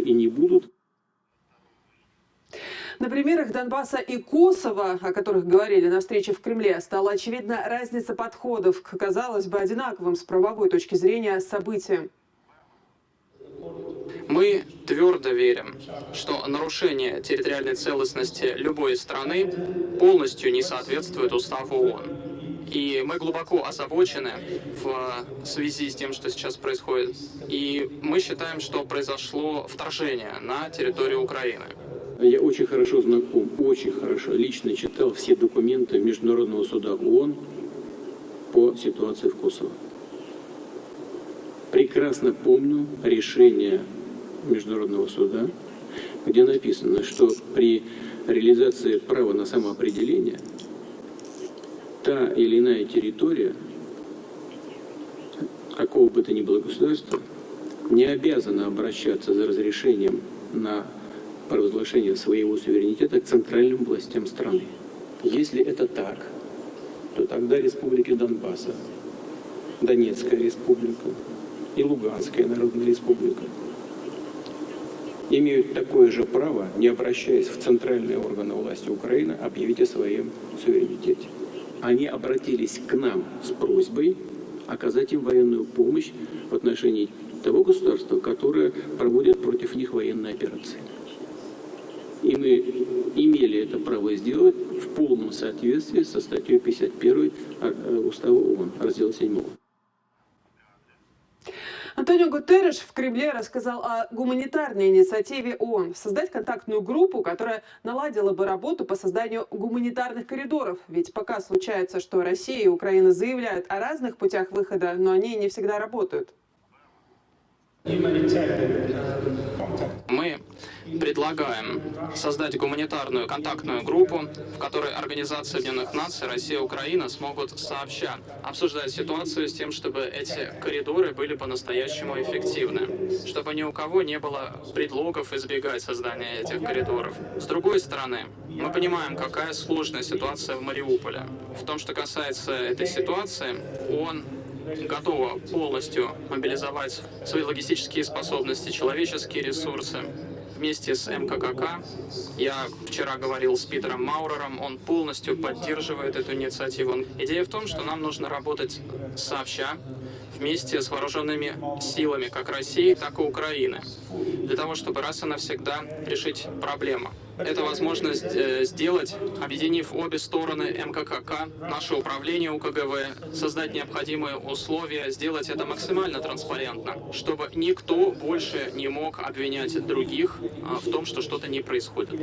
и не будут. На примерах Донбасса и Косово, о которых говорили на встрече в Кремле, стала очевидна разница подходов к, казалось бы, одинаковым с правовой точки зрения событиям. Мы твердо верим, что нарушение территориальной целостности любой страны полностью не соответствует Уставу ООН. И мы глубоко озабочены в связи с тем, что сейчас происходит. И мы считаем, что произошло вторжение на территорию Украины. Я очень хорошо знаком, очень хорошо, лично читал все документы Международного суда ООН по ситуации в Косово. Прекрасно помню решение Международного суда, где написано, что при реализации права на самоопределение та или иная территория какого бы то ни было государства не обязана обращаться за разрешением на провозглашение своего суверенитета к центральным властям страны. Если это так, то тогда республики Донбасса, Донецкая республика и Луганская народная республика имеют такое же право, не обращаясь в центральные органы власти Украины, объявить о своем суверенитете. Они обратились к нам с просьбой оказать им военную помощь в отношении того государства, которое проводит против них военные операции. И мы имели это право сделать в полном соответствии со статьей 51 Устава ООН, раздел 7. Антонио Гутерриш в Кремле рассказал о гуманитарной инициативе ООН создать контактную группу, которая наладила бы работу по созданию гуманитарных коридоров. Ведь пока случается, что Россия и Украина заявляют о разных путях выхода, но они не всегда работают. Мы предлагаем создать гуманитарную контактную группу, в которой Организация Объединенных Наций, Россия и Украина смогут сообща обсуждать ситуацию с тем, чтобы эти коридоры были по-настоящему эффективны, чтобы ни у кого не было предлогов избегать создания этих коридоров. С другой стороны, мы понимаем, какая сложная ситуация в Мариуполе. В том, что касается этой ситуации, ООН готова полностью мобилизовать свои логистические способности, человеческие ресурсы. Вместе с МККК, я вчера говорил с Питером Маурером, он полностью поддерживает эту инициативу. Идея в том, что нам нужно работать сообща, вместе с вооруженными силами как России, так и Украины, для того, чтобы раз и навсегда решить проблему. Это возможно сделать, объединив обе стороны МККК, наше управление УКГВ, создать необходимые условия, сделать это максимально транспарентно, чтобы никто больше не мог обвинять других в том, что что-то не происходит.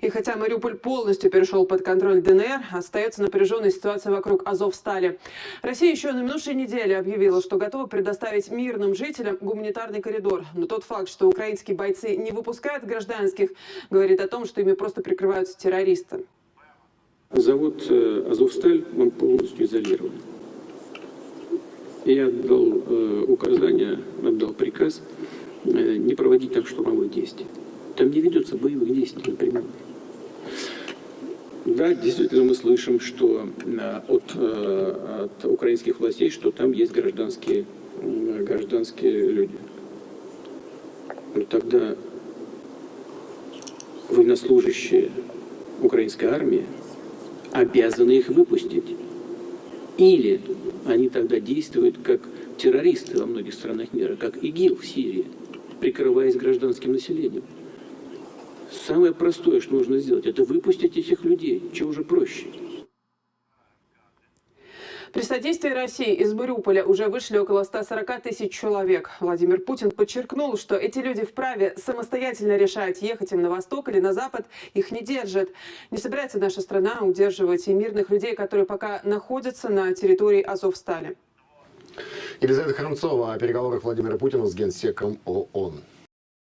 И хотя Мариуполь полностью перешел под контроль ДНР, остается напряженная ситуация вокруг Азовстали. Россия еще на минувшей неделе объявила, что готова предоставить мирным жителям гуманитарный коридор. Но тот факт, что украинские бойцы не выпускают гражданских, говорит о том, что ими просто прикрываются террористы. Завод Азовсталь, он полностью изолирован. Я отдал указание, отдал приказ не проводить там штурмовых действий. Там не ведется боевых действий, например. Да, действительно, мы слышим, что от украинских властей, что там есть гражданские люди. Но тогда военнослужащие украинской армии обязаны их выпустить. Или они тогда действуют как террористы во многих странах мира, как ИГИЛ в Сирии, прикрываясь гражданским населением. Самое простое, что нужно сделать, это выпустить этих людей. Чего уже проще? При содействии России из Мариуполя уже вышли около 140 тысяч человек. Владимир Путин подчеркнул, что эти люди вправе самостоятельно решать, ехать им на восток или на запад. Их не держит. Не собирается наша страна удерживать и мирных людей, которые пока находятся на территории Азовстали. Елизавета Храмцова о переговорах Владимира Путина с генсеком ООН.